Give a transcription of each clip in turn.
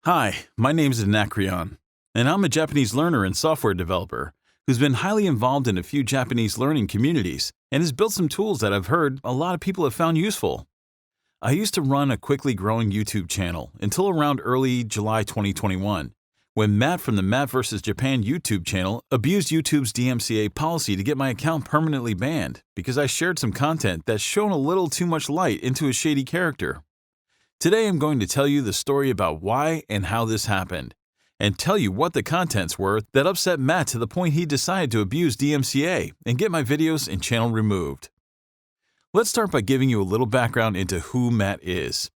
Hi, my name is Anacreon, and I'm a Japanese learner and software developer who's been highly involved in a few Japanese learning communities and has built some tools that I've heard a lot of people have found useful. I used to run a quickly growing YouTube channel until around early July 2021, when Matt from the Matt vs. Japan YouTube channel abused YouTube's DMCA policy to get my account permanently banned because I shared some content that shone a little too much light into a shady character. Today I'm going to tell you the story about why and how this happened, and tell you what the contents were that upset Matt to the point he decided to abuse DMCA and get my videos and channel removed. Let's start by giving you a little background into who Matt is.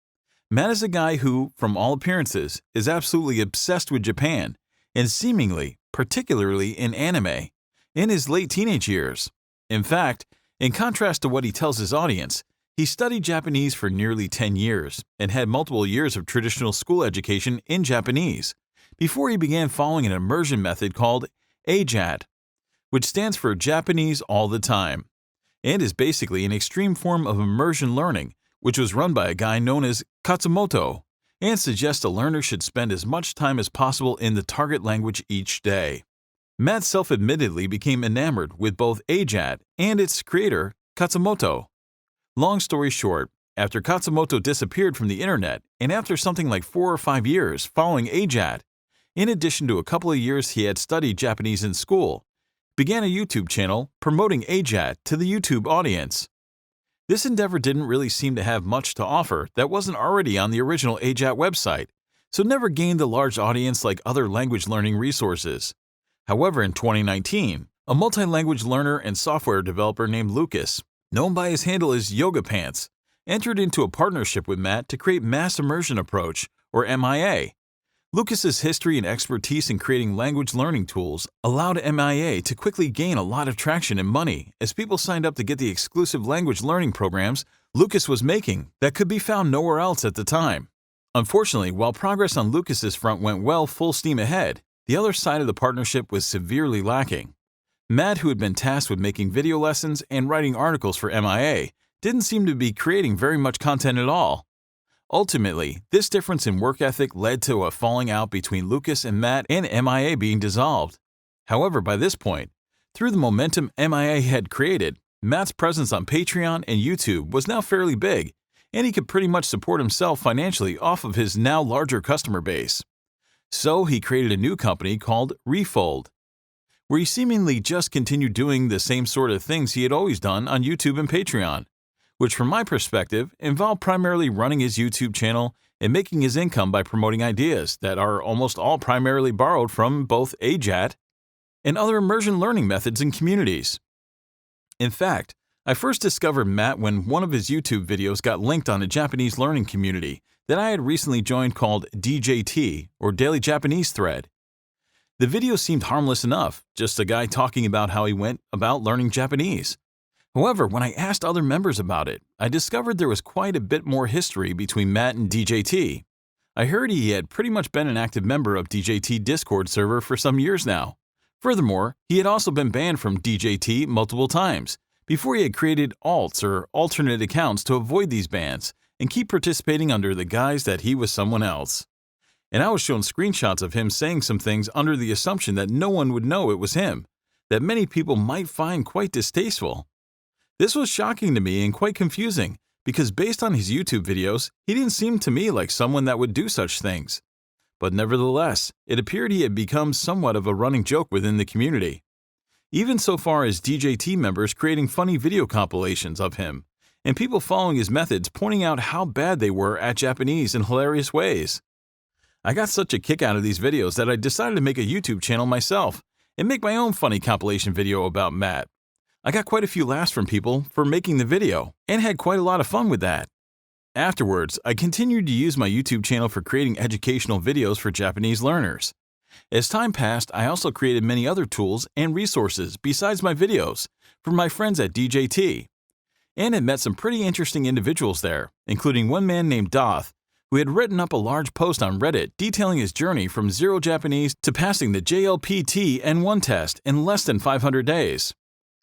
Matt is a guy who, from all appearances, is absolutely obsessed with Japan, and seemingly, particularly in anime, in his late teenage years. In fact, in contrast to what he tells his audience, he studied Japanese for nearly 10 years and had multiple years of traditional school education in Japanese before he began following an immersion method called AJAT, which stands for Japanese All the Time, and is basically an extreme form of immersion learning, which was run by a guy known as Katsumoto, and suggests a learner should spend as much time as possible in the target language each day. Matt self-admittedly became enamored with both AJAT and its creator, Katsumoto. Long story short, after Katsumoto disappeared from the internet, and after something like 4 or 5 years following AJAT, in addition to a couple of years he had studied Japanese in school, began a YouTube channel promoting AJAT to the YouTube audience. This endeavor didn't really seem to have much to offer that wasn't already on the original AJAT website, so never gained a large audience like other language learning resources. However, in 2019, a multi-language learner and software developer named Lucas, known by his handle as Yoga Pants, entered into a partnership with Matt to create Mass Immersion Approach, or MIA. Lucas's history and expertise in creating language learning tools allowed MIA to quickly gain a lot of traction and money as people signed up to get the exclusive language learning programs Lucas was making that could be found nowhere else at the time. Unfortunately, while progress on Lucas's front went well full steam ahead, the other side of the partnership was severely lacking. Matt, who had been tasked with making video lessons and writing articles for MIA, didn't seem to be creating very much content at all. Ultimately, this difference in work ethic led to a falling out between Lucas and Matt and MIA being dissolved. However, by this point, through the momentum MIA had created, Matt's presence on Patreon and YouTube was now fairly big, and he could pretty much support himself financially off of his now larger customer base. So he created a new company called Refold, where he seemingly just continued doing the same sort of things he had always done on YouTube and Patreon, which from my perspective involved primarily running his YouTube channel and making his income by promoting ideas that are almost all primarily borrowed from both AJAT and other immersion learning methods and communities. In fact, I first discovered Matt when one of his YouTube videos got linked on a Japanese learning community that I had recently joined called DJT, or Daily Japanese Thread. The video seemed harmless enough, just a guy talking about how he went about learning Japanese. However, when I asked other members about it, I discovered there was quite a bit more history between Matt and DJT. I heard he had pretty much been an active member of DJT Discord server for some years now. Furthermore, he had also been banned from DJT multiple times, before he had created alts or alternate accounts to avoid these bans and keep participating under the guise that he was someone else. And I was shown screenshots of him saying some things under the assumption that no one would know it was him, that many people might find quite distasteful. This was shocking to me and quite confusing, because based on his YouTube videos, he didn't seem to me like someone that would do such things. But nevertheless, it appeared he had become somewhat of a running joke within the community, even so far as DJT members creating funny video compilations of him, and people following his methods pointing out how bad they were at Japanese in hilarious ways. I got such a kick out of these videos that I decided to make a YouTube channel myself and make my own funny compilation video about Matt. I got quite a few laughs from people for making the video and had quite a lot of fun with that. Afterwards, I continued to use my YouTube channel for creating educational videos for Japanese learners. As time passed, I also created many other tools and resources besides my videos for my friends at DJT, and had met some pretty interesting individuals there, including one man named Doth, who had written up a large post on Reddit detailing his journey from zero Japanese to passing the JLPT N1 test in less than 500 days.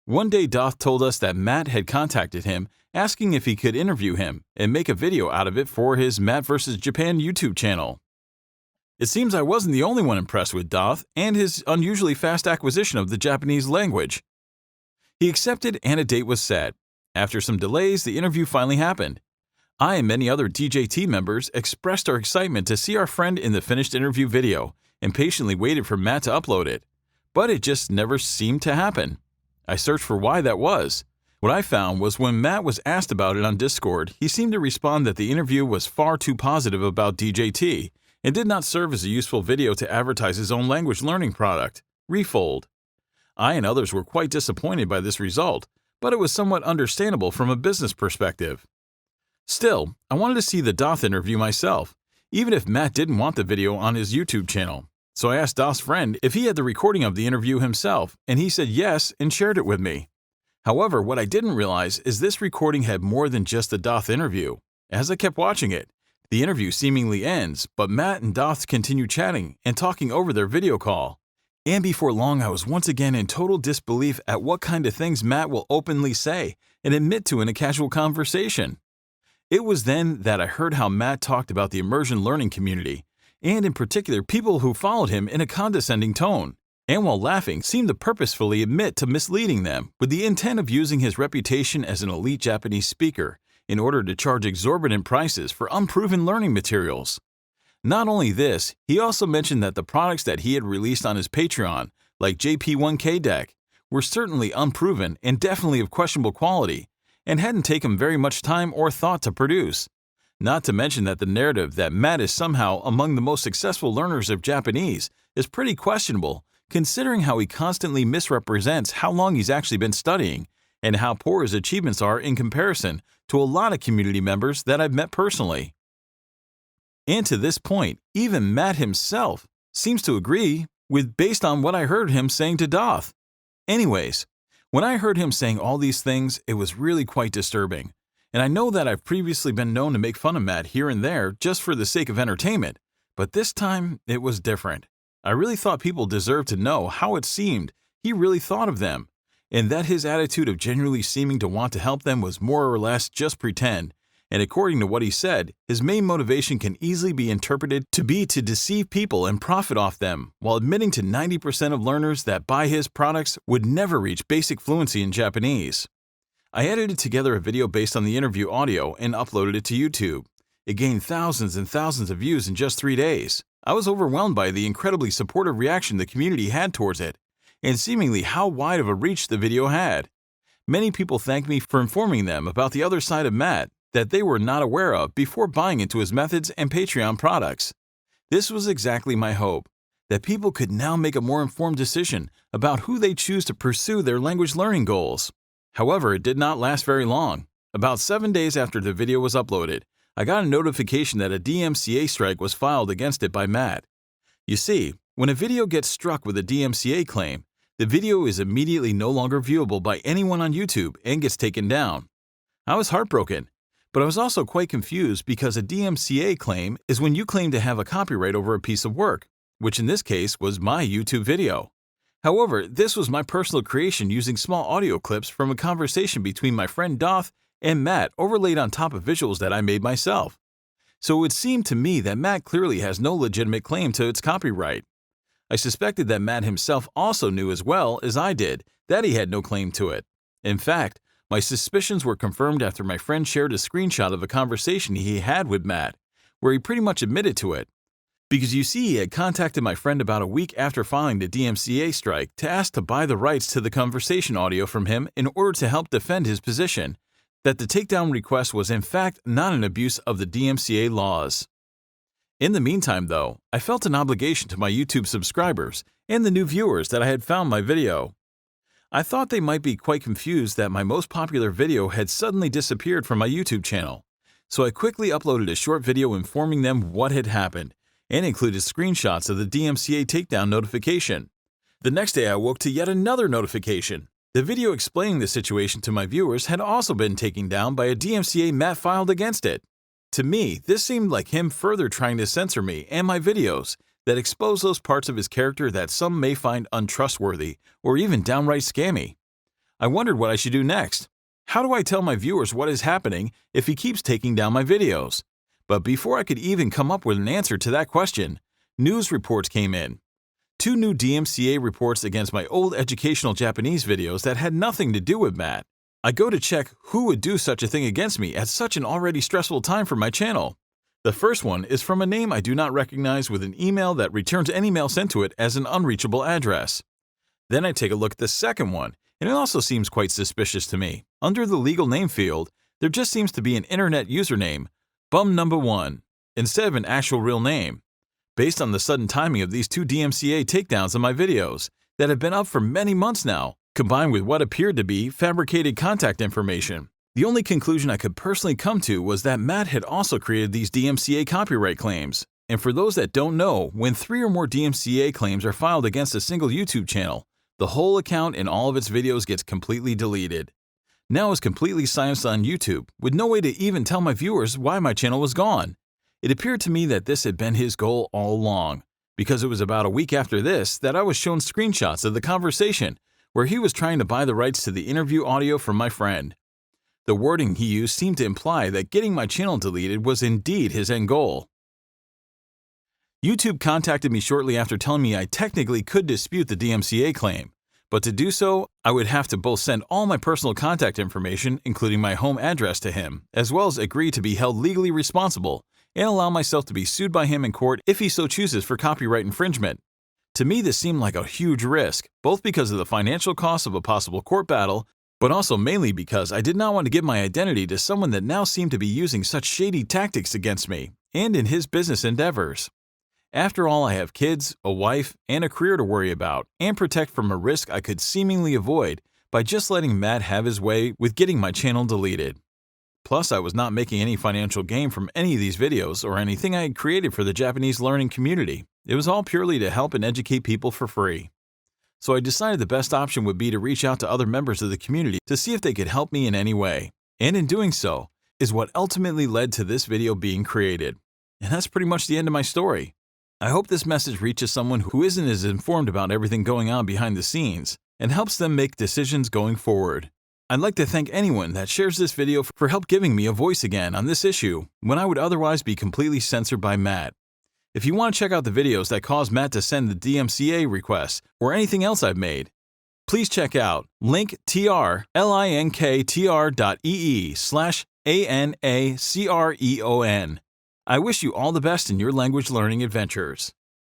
One day Doth told us that Matt had contacted him asking if he could interview him and make a video out of it for his Matt vs. Japan YouTube channel. It seems I wasn't the only one impressed with Doth and his unusually fast acquisition of the Japanese language. He accepted and a date was set. After some delays, the interview finally happened. I and many other DJT members expressed our excitement to see our friend in the finished interview video and patiently waited for Matt to upload it. But it just never seemed to happen. I searched for why that was. What I found was when Matt was asked about it on Discord, he seemed to respond that the interview was far too positive about DJT and did not serve as a useful video to advertise his own language learning product, Refold. I and others were quite disappointed by this result, but it was somewhat understandable from a business perspective. Still, I wanted to see the Doth interview myself, even if Matt didn't want the video on his YouTube channel. So I asked Doth's friend if he had the recording of the interview himself, and he said yes and shared it with me. However, what I didn't realize is this recording had more than just the Doth interview. As I kept watching it, the interview seemingly ends, but Matt and Doth continue chatting and talking over their video call. And before long, I was once again in total disbelief at what kind of things Matt will openly say and admit to in a casual conversation. It was then that I heard how Matt talked about the immersion learning community, and in particular people who followed him in a condescending tone, and while laughing seemed to purposefully admit to misleading them with the intent of using his reputation as an elite Japanese speaker in order to charge exorbitant prices for unproven learning materials. Not only this, he also mentioned that the products that he had released on his Patreon, like JP1K Deck, were certainly unproven and definitely of questionable quality, and hadn't taken very much time or thought to produce. Not to mention that the narrative that Matt is somehow among the most successful learners of Japanese is pretty questionable, considering how he constantly misrepresents how long he's actually been studying, and how poor his achievements are in comparison to a lot of community members that I've met personally. And to this point, even Matt himself seems to agree with based on what I heard him saying to Doth. Anyways, when I heard him saying all these things, it was really quite disturbing. And I know that I've previously been known to make fun of Matt here and there just for the sake of entertainment, but this time it was different. I really thought people deserved to know how it seemed he really thought of them, and that his attitude of genuinely seeming to want to help them was more or less just pretend, and according to what he said, his main motivation can easily be interpreted to be to deceive people and profit off them, while admitting to 90% of learners that buy his products would never reach basic fluency in Japanese. I edited together a video based on the interview audio and uploaded it to YouTube. It gained thousands and thousands of views in just 3 days. I was overwhelmed by the incredibly supportive reaction the community had towards it, and seemingly how wide of a reach the video had. Many people thanked me for informing them about the other side of Matt that they were not aware of before buying into his methods and Patreon products. This was exactly my hope, that people could now make a more informed decision about who they choose to pursue their language learning goals. However, it did not last very long. About 7 days after the video was uploaded, I got a notification that a DMCA strike was filed against it by Matt. You see, when a video gets struck with a DMCA claim, the video is immediately no longer viewable by anyone on YouTube and gets taken down. I was heartbroken, but I was also quite confused because a DMCA claim is when you claim to have a copyright over a piece of work, which in this case was my YouTube video. However, this was my personal creation using small audio clips from a conversation between my friend Doth and Matt overlaid on top of visuals that I made myself. So it would seem to me that Matt clearly has no legitimate claim to its copyright. I suspected that Matt himself also knew as well as I did that he had no claim to it. In fact, my suspicions were confirmed after my friend shared a screenshot of a conversation he had with Matt, where he pretty much admitted to it. Because you see, he had contacted my friend about a week after filing the DMCA strike to ask to buy the rights to the conversation audio from him in order to help defend his position, that the takedown request was in fact not an abuse of the DMCA laws. In the meantime, though, I felt an obligation to my YouTube subscribers and the new viewers that I had found my video. I thought they might be quite confused that my most popular video had suddenly disappeared from my YouTube channel, so I quickly uploaded a short video informing them what had happened and included screenshots of the DMCA takedown notification. The next day I woke to yet another notification. The video explaining the situation to my viewers had also been taken down by a DMCA Matt filed against it. To me, this seemed like him further trying to censor me and my videos that expose those parts of his character that some may find untrustworthy or even downright scammy. I wondered what I should do next. How do I tell my viewers what is happening if he keeps taking down my videos? But before I could even come up with an answer to that question, news reports came in. 2 new DMCA reports against my old educational Japanese videos that had nothing to do with Matt. I go to check who would do such a thing against me at such an already stressful time for my channel. The first one is from a name I do not recognize with an email that returns any mail sent to it as an unreachable address. Then I take a look at the second one, and it also seems quite suspicious to me. Under the legal name field, there just seems to be an internet username, bum1, instead of an actual real name. Based on the sudden timing of these 2 DMCA takedowns on my videos that have been up for many months now, combined with what appeared to be fabricated contact information, the only conclusion I could personally come to was that Matt had also created these DMCA copyright claims. And for those that don't know, when 3 or more DMCA claims are filed against a single YouTube channel, the whole account and all of its videos gets completely deleted. Now it's completely silenced on YouTube, with no way to even tell my viewers why my channel was gone. It appeared to me that this had been his goal all along, because it was about a week after this that I was shown screenshots of the conversation where he was trying to buy the rights to the interview audio from my friend. The wording he used seemed to imply that getting my channel deleted was indeed his end goal. YouTube contacted me shortly after telling me I technically could dispute the DMCA claim, but to do so, I would have to both send all my personal contact information, including my home address, to him, as well as agree to be held legally responsible and allow myself to be sued by him in court if he so chooses for copyright infringement. To me, this seemed like a huge risk, both because of the financial costs of a possible court battle, but also mainly because I did not want to give my identity to someone that now seemed to be using such shady tactics against me and in his business endeavors. After all, I have kids, a wife, and a career to worry about and protect from a risk I could seemingly avoid by just letting Matt have his way with getting my channel deleted. Plus, I was not making any financial gain from any of these videos or anything I had created for the Japanese learning community. It was all purely to help and educate people for free. So I decided the best option would be to reach out to other members of the community to see if they could help me in any way. And in doing so, is what ultimately led to this video being created. And that's pretty much the end of my story. I hope this message reaches someone who isn't as informed about everything going on behind the scenes and helps them make decisions going forward. I'd like to thank anyone that shares this video for help giving me a voice again on this issue when I would otherwise be completely censored by Matt. If you want to check out the videos that caused Matt to send the DMCA requests or anything else I've made, please check out linktr.ee/ANACREON. I wish you all the best in your language learning adventures.